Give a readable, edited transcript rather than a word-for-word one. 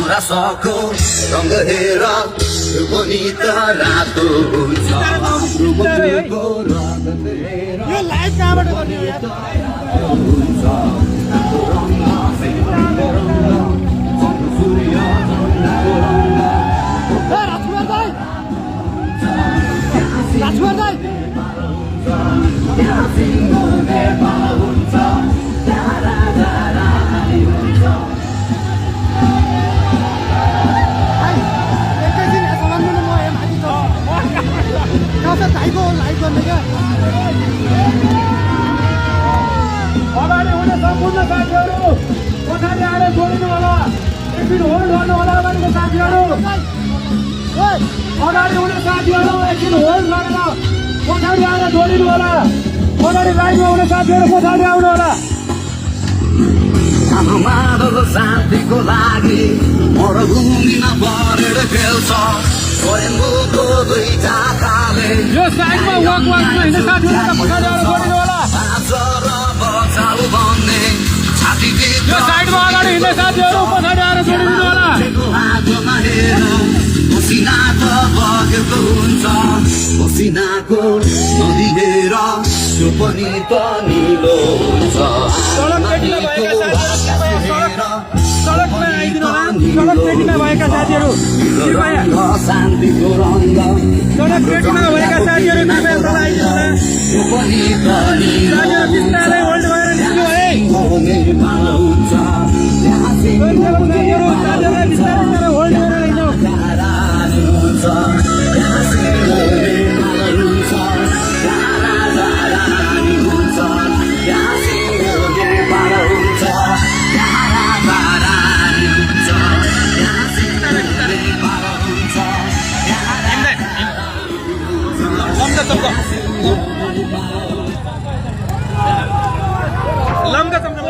रसको रङ्ग हेर त्यो पनि त रातो हुन्छ रुमको रङ हेर यो लाइभ कहाँबाट गर्ने हो यार हुन्छ रातो रङ सूर्य राजकुमार दाइ राजकुमार दाइ भाइको लाइभ गर्ने क्या अगाडि हुने सम्पूर्ण साथीहरू पछाडि आएर जोडिनु होला एकछिन होल्ड गर्नु होला अगाडिको साथीहरू अगाडि हुने साथीहरू एकछिन होल्ड गरेर पछाडि आएर जोडिनु होला अगाडि लाइनमा हुने साथीहरू पछाडि आउनु होला हाम्रो मादल शान्तिको लागि मरुभूमिमा परेर खेल्छ स्वयम्भूको दुईटा काले यो साइडमा वाकमा हिँड्ने साथीहरू पछाडि आएर जोडिनु होला बचाउ भन्ने छाती यो साइडमा अगाडि हिँड्ने साथीहरू पछाडि आएर जोडिनु होला हातमा हेर पसिना त बगेको हुन्छ पसिनाको नदी हेर त्यो पनि त निलो हुन्छ सडकमा आइदिनु सडक पेटीमा भएका साथीहरू कृपया शान्तिको रङ्ग सडक पेटीमा भएका साथीहरू कृपया तल आइदिनु होला साथीहरू बिस्तारै होल्ड गरेर निस्क्नु है साथीहरूलाई बिस्तारै होल्ड गरेर हिँड्नु लम्का चम्का